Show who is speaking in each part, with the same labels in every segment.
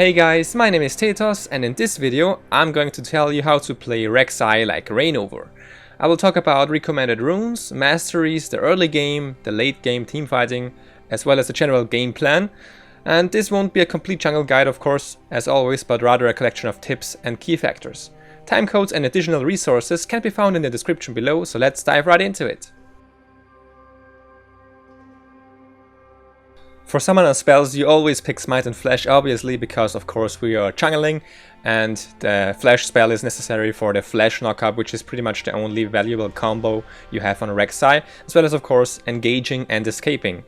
Speaker 1: Hey guys, my name is Tetos, and in this video I'm going to tell you how to play Rek'Sai like Reignover. I will talk about recommended runes, masteries, the early game, the late game teamfighting, as well as the general game plan. And this won't be a complete jungle guide of course, as always, but rather a collection of tips and key factors. Time codes and additional resources can be found in the description below, so let's dive right into it. For summon on spells, you always pick Smite and Flash, obviously, because of course we are jungling, and the Flash spell is necessary for the Flash knockup, which is pretty much the only valuable combo you have on Rek'Sai, as well as of course engaging and escaping.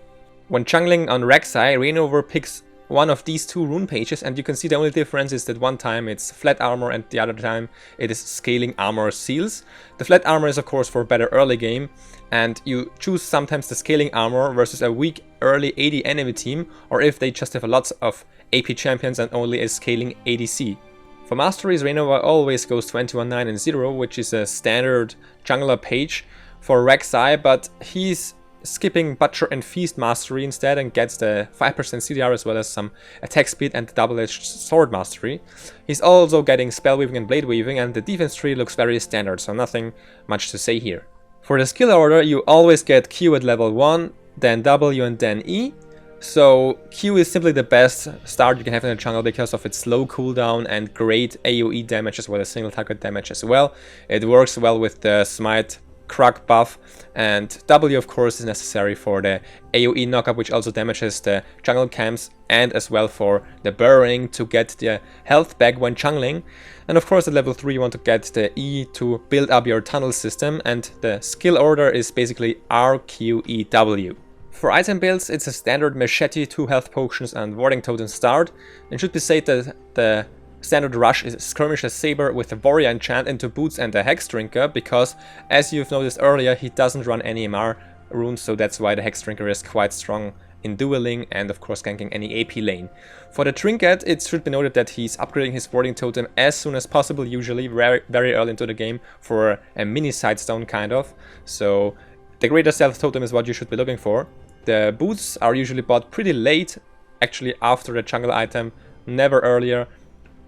Speaker 1: When jungling on Rek'Sai, Reignover picks one of these two rune pages, and you can see the only difference is that one time it's flat armor and the other time it is scaling armor seals. The flat armor is of course for better early game, and you choose sometimes the scaling armor versus a weak early AD enemy team, or if they just have lots of AP champions and only a scaling ADC. For Masteries, Reignover always goes 21, 9 and 0, which is a standard jungler page for Rek'Sai, but he's skipping Butcher and Feast Mastery instead and gets the 5% CDR as well as some attack speed and the double-edged sword mastery. He's also getting spell weaving and blade weaving, and the defense tree looks very standard, so nothing much to say here. For the skill order, you always get Q at level 1, then W and then E. So Q is simply the best start you can have in the jungle because of its low cooldown and great AoE damage as well as single target damage as well. It works well with the Smite Krug buff, and W of course is necessary for the AoE knockup, which also damages the jungle camps, and as well for the burrowing to get the health back when jungling. And of course at level 3 you want to get the E to build up your tunnel system, and the skill order is basically RQEW. For item builds, it's a standard machete, 2 health potions and warding totem start. It should be said that the standard rush is Skirmisher Saber with a warrior enchant into boots and a hex drinker, because as you've noticed earlier he doesn't run any MR runes, so that's why the hex drinker is quite strong in dueling and of course ganking any AP lane. For the trinket, it should be noted that he's upgrading his warding totem as soon as possible, usually very early into the game, for a mini sidestone kind of. So the greater stealth totem is what you should be looking for. The boots are usually bought pretty late, actually after the jungle item, never earlier.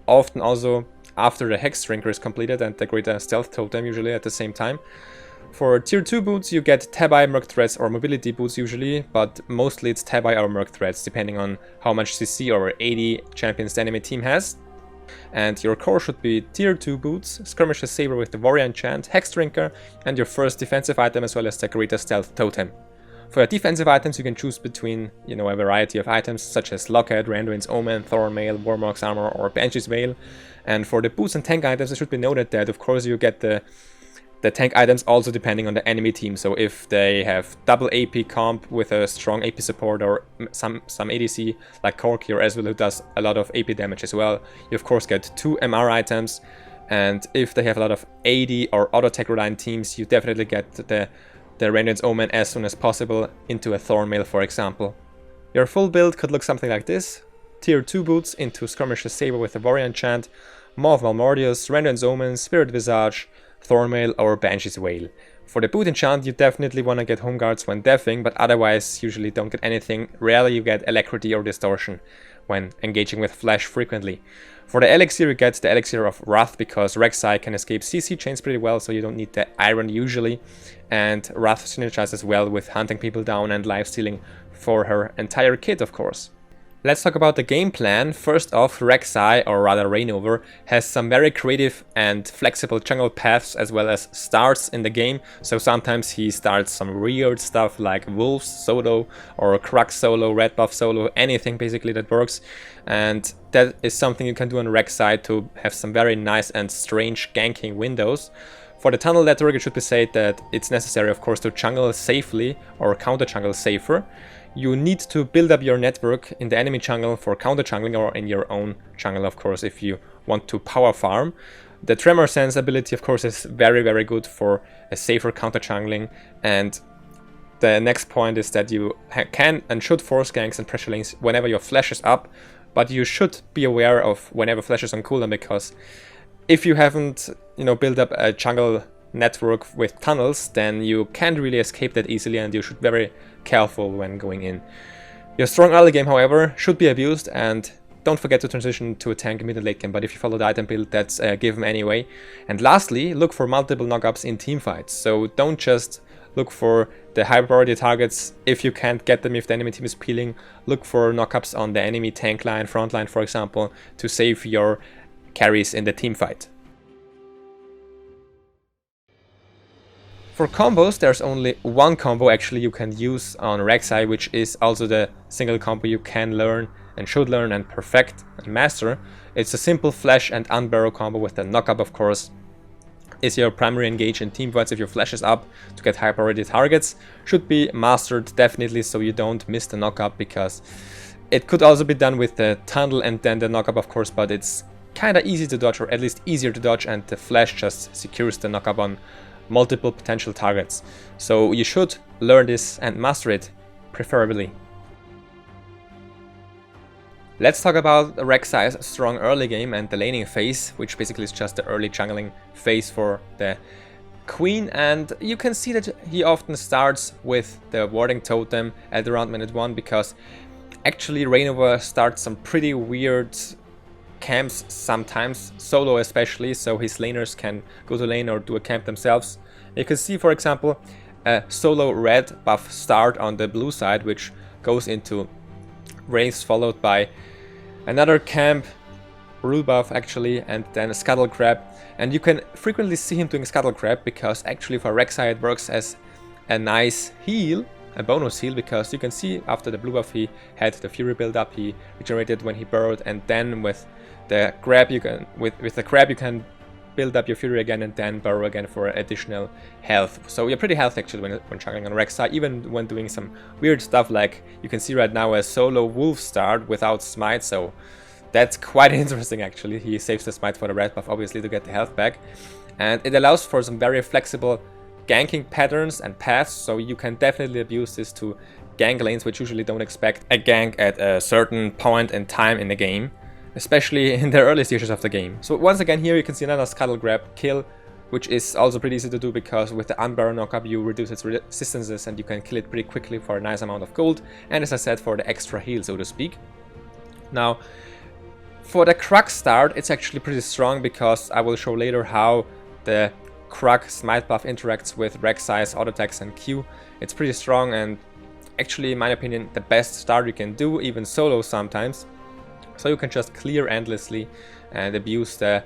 Speaker 1: Often also after the hex drinker is completed and the greater stealth totem, usually at the same time. For tier 2 boots you get Tabi, Merc Threads or mobility boots usually, but mostly it's Tabi or Merc Threads depending on how much CC or AD champions the enemy team has. And your core should be tier 2 boots, Skirmisher Saber with the warrior enchant, hex drinker, and your first defensive item as well as the greater stealth totem. For your defensive items you can choose between, a variety of items such as Locket, Randuin's Omen, Thorn Mail, Warmock's Armor or Banshee's Veil. And for the boots and tank items it should be noted that of course you get the tank items also depending on the enemy team. So if they have double AP comp with a strong AP support or some ADC like Corki or Ezreal who does a lot of AP damage as well, you of course get 2 MR items. And if they have a lot of AD or auto tech reliant teams, you definitely get the Randuin's Omen as soon as possible into a Thorn Mail, for example. Your full build could look something like this: tier 2 boots into Skirmisher Saber with a warrior enchant, Maw of Malmortius, Randuin's Omen, Spirit Visage, Thorn Mail or Banshee's Veil. For the boot enchant you definitely want to get Home Guards when deathing, but otherwise usually don't get anything. Rarely you get Alacrity or Distortion when engaging with Flash frequently. For the elixir you get the elixir of Wrath, because Rek'Sai can escape CC chains pretty well, so you don't need the iron usually, and Wrath synergizes well with hunting people down and lifestealing for her entire kit of course. Let's talk about the game plan. First off, Rek'Sai, or rather Reignover, has some very creative and flexible jungle paths as well as starts in the game. So sometimes he starts some weird stuff like Wolves solo or Krug solo, Red Buff solo, anything basically that works. And that is something you can do on Rek'Sai to have some very nice and strange ganking windows. For the tunnel network it should be said that it's necessary of course to jungle safely or counter jungle safer. You need to build up your network in the enemy jungle for counter jungling, or in your own jungle of course if you want to power farm. The Tremor Sense ability of course is very good for a safer counter jungling, and the next point is that you can and should force ganks and pressure lanes whenever your flash is up, but you should be aware of whenever flash is on cooldown, because if you haven't built up a jungle network with tunnels, then you can't really escape that easily and you should be very careful when going in. Your strong early game, however, should be abused, and don't forget to transition to a tank mid and late game, but if you follow the item build, that's a given anyway. And lastly, look for multiple knockups in team fights. So don't just look for the high priority targets if you can't get them if the enemy team is peeling. Look for knockups on the enemy tank line, front line for example, to save your carries in the team fight. For combos, there's only one combo actually you can use on Rek'Sai, which is also the single combo you can learn and should learn and perfect and master. It's a simple flash and unbarrow combo with the knockup, of course. Is your primary engage in team fights if your flash is up to get high priority targets. Should be mastered definitely, so you don't miss the knockup, because it could also be done with the tunnel and then the knockup, of course, but it's kind of easy to dodge, or at least easier to dodge, and the flash just secures the knockup on multiple potential targets. So you should learn this and master it, preferably. Let's talk about Rek'Sai's strong early game and the laning phase, which basically is just the early jungling phase for the queen. And you can see that he often starts with the warding totem at around minute 1, because actually Reignover starts some pretty weird camps sometimes, solo especially, so his laners can go to lane or do a camp themselves. You can see, for example, a solo red buff start on the blue side, which goes into Wraiths, followed by another camp, rule buff actually, and then a scuttle crab. And you can frequently see him doing scuttle crab, because actually for Rek'Sai it works as a nice heal, a bonus heal, because you can see after the blue buff he had the fury build up, he regenerated when he burrowed, and then with the grab you can with the crab you can build up your fury again and then burrow again for additional health. So you're pretty healthy actually when juggling on Rek'Sai, even when doing some weird stuff like you can see right now a solo wolf start without smite, so that's quite interesting actually. He saves the smite for the red buff obviously to get the health back, and it allows for some very flexible ganking patterns and paths, so you can definitely abuse this to gank lanes which usually don't expect a gank at a certain point in time in the game, especially in the early stages of the game. So once again here you can see another scuttle grab kill, which is also pretty easy to do, because with the unbarrow knockup you reduce its resistances and you can kill it pretty quickly for a nice amount of gold, and as I said, for the extra heal, so to speak. Now for the Krug start, it's actually pretty strong, because I will show later how the Krug smite buff interacts with Rek'Sai's auto attacks and Q. It's pretty strong, and actually in my opinion the best start you can do, even solo sometimes. So you can just clear endlessly and abuse the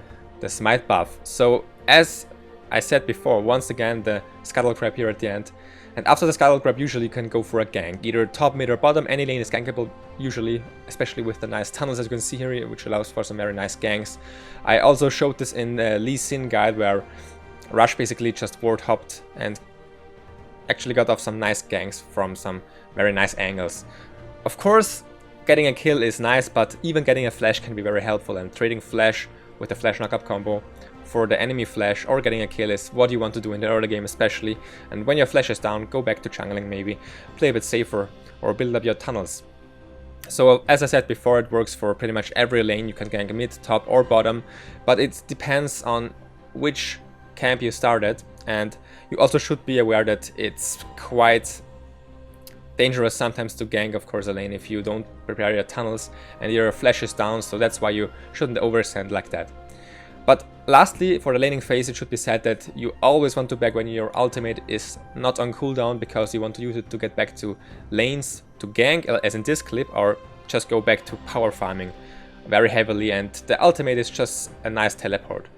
Speaker 1: smite buff. So as I said before, once again the scuttle crab here at the end, and after the scuttle crab usually you can go for a gank, either top, mid or bottom. Any lane is gankable usually, especially with the nice tunnels as you can see here, which allows for some very nice ganks. I also showed this in the Lee Sin guide, where Rush basically just ward hopped and actually got off some nice ganks from some very nice angles. Of course getting a kill is nice, but even getting a flash can be very helpful, and trading flash with a flash knockup combo for the enemy flash or getting a kill is what you want to do in the early game especially. And when your flash is down, go back to jungling maybe, play a bit safer, or build up your tunnels. So as I said before, it works for pretty much every lane. You can gank mid, top or bottom, but it depends on which camp you started, and you also should be aware that it's quite dangerous sometimes to gank, of course, a lane if you don't prepare your tunnels and your flash is down, so that's why you shouldn't overextend like that. But lastly, for the laning phase, it should be said that you always want to back when your ultimate is not on cooldown, because you want to use it to get back to lanes to gank, as in this clip, or just go back to power farming very heavily, and the ultimate is just a nice teleport.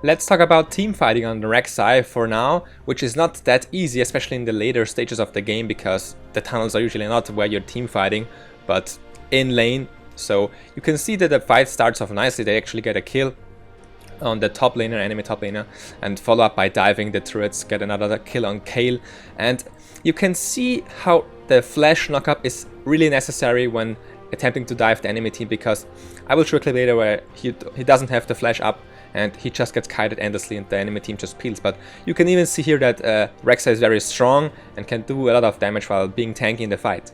Speaker 1: Let's talk about team fighting on the Rek'Sai for now, which is not that easy, especially in the later stages of the game, because the tunnels are usually not where you're team fighting, but in lane. So you can see that the fight starts off nicely. They actually get a kill on the top laner, enemy top laner, and follow up by diving the turrets, get another kill on Kayle. And you can see how the flash knockup is really necessary when attempting to dive the enemy team, because I will show a clip later where he doesn't have the flash up and he just gets kited endlessly and the enemy team just peels. But you can even see here that Rek'Sai is very strong and can do a lot of damage while being tanky in the fight.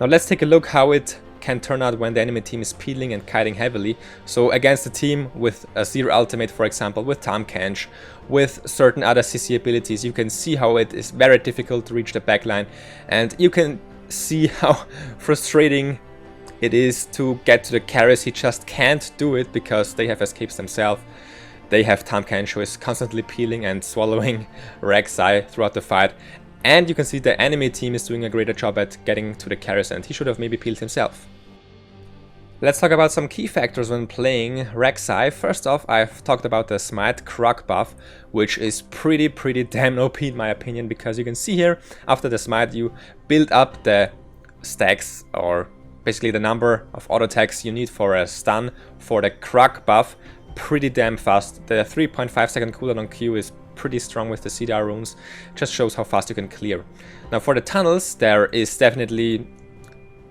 Speaker 1: Now let's take a look how it can turn out when the enemy team is peeling and kiting heavily. So against a team with a zero ultimate, for example, with Tahm Kench, with certain other CC abilities, you can see how it is very difficult to reach the backline, and you can see how frustrating it is to get to the carries. He just can't do it because they have escapes themselves. They have Tahm Kench, who is constantly peeling and swallowing Rek'Sai throughout the fight. And you can see the enemy team is doing a greater job at getting to the carries, and he should have maybe peeled himself. Let's talk about some key factors when playing Rek'Sai. First off, I've talked about the Smite Croc buff, which is pretty damn OP in my opinion, because you can see here, after the Smite, you build up the stacks, or basically the number of auto attacks you need for a stun for the Croc buff pretty damn fast. The 3.5 second cooldown on Q is pretty strong with the CDR runes, just shows how fast you can clear. Now for the tunnels, there is definitely,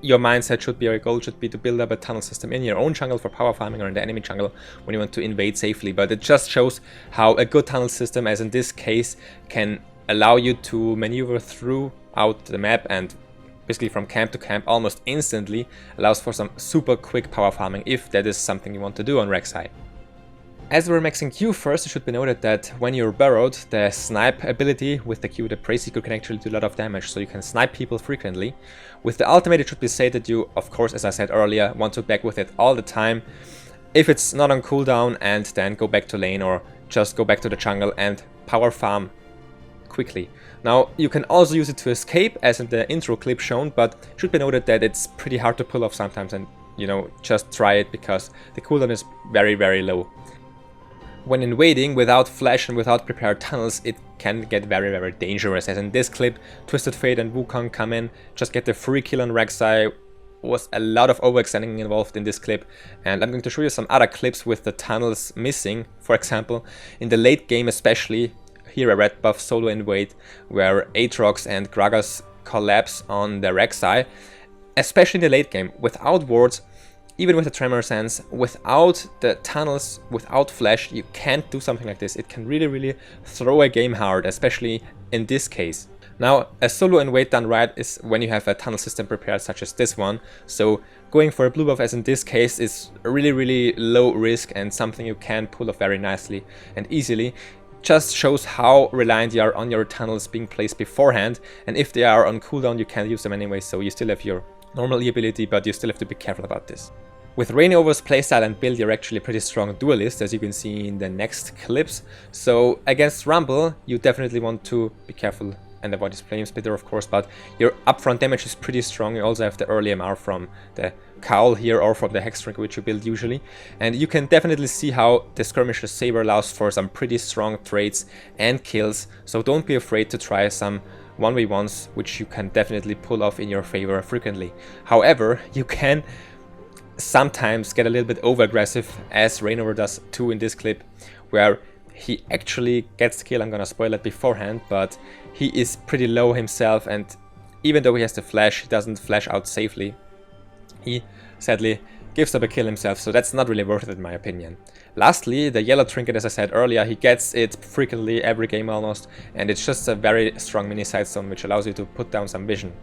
Speaker 1: your mindset should be, or your goal should be to build up a tunnel system in your own jungle for power farming or in the enemy jungle when you want to invade safely, but it just shows how a good tunnel system, as in this case, can allow you to maneuver throughout the map and basically from camp to camp almost instantly, allows for some super quick power farming if that is something you want to do on Rek'Sai. As we're maxing Q first, it should be noted that when you're burrowed, the snipe ability with the Q, the Prey Seeker, can actually do a lot of damage, so you can snipe people frequently. With the ultimate, it should be said that you, of course, as I said earlier, want to back with it all the time, if it's not on cooldown, and then go back to lane or just go back to the jungle and power farm quickly. Now, you can also use it to escape, as in the intro clip shown, but it should be noted that it's pretty hard to pull off sometimes, and, you know, just try it because the cooldown is very low. When invading without flash and without prepared tunnels, it can get very dangerous, as in this clip, Twisted Fate and Wukong come in, just get the free kill on Rek'Sai. Was a lot of overextending involved in this clip, and I'm going to show you some other clips with the tunnels missing. For example, in the late game especially, here a red buff solo invade, where Aatrox and Gragas collapse on the Rek'Sai, especially in the late game, without wards, even with the Tremor Sense, without the tunnels, without flash, you can't do something like this. It can really throw a game hard, especially in this case. Now, a solo invade done right is when you have a tunnel system prepared, such as this one. So going for a blue buff, as in this case, is really low risk and something you can pull off very nicely and easily. Just shows how reliant you are on your tunnels being placed beforehand, and if they are on cooldown, you can't use them anyway, so you still have your normal E ability, but you still have to be careful about this. With Reignover's playstyle and build, you're actually a pretty strong duelist, as you can see in the next clips. So against Rumble, you definitely want to be careful and avoid his Flame Splitter, of course, but your upfront damage is pretty strong. You also have the early MR from the Cowl here, or from the Hexdrinker, which you build usually. And you can definitely see how the Skirmisher's Saber allows for some pretty strong trades and kills, so don't be afraid to try some 1v1s, which you can definitely pull off in your favor frequently. However, you can sometimes get a little bit over aggressive, as Reignover does too in this clip, where he actually gets the kill. I'm gonna spoil it beforehand, but he is pretty low himself, and even though he has the flash, he doesn't flash out safely. He sadly gives up a kill himself, so that's not really worth it in my opinion. Lastly, the yellow trinket, as I said earlier, he gets it frequently every game almost, and it's just a very strong mini sidestone which allows you to put down some vision.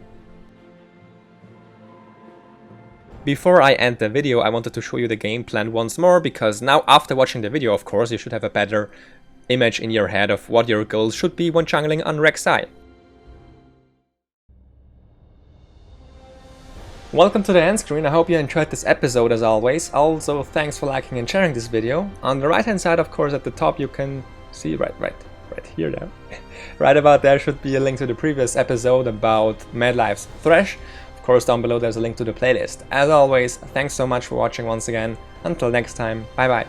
Speaker 1: Before I end the video, I wanted to show you the game plan once more, because now after watching the video, of course, you should have a better image in your head of what your goals should be when jungling on Rek'Sai. Welcome to the end screen. I hope you enjoyed this episode as always. Also, thanks for liking and sharing this video. On the right hand side, of course, at the top you can see right here now. Right about there should be a link to the previous episode about Mad Live's Thresh. Of course, down below there's a link to the playlist. As always, thanks so much for watching once again. Until next time, bye bye.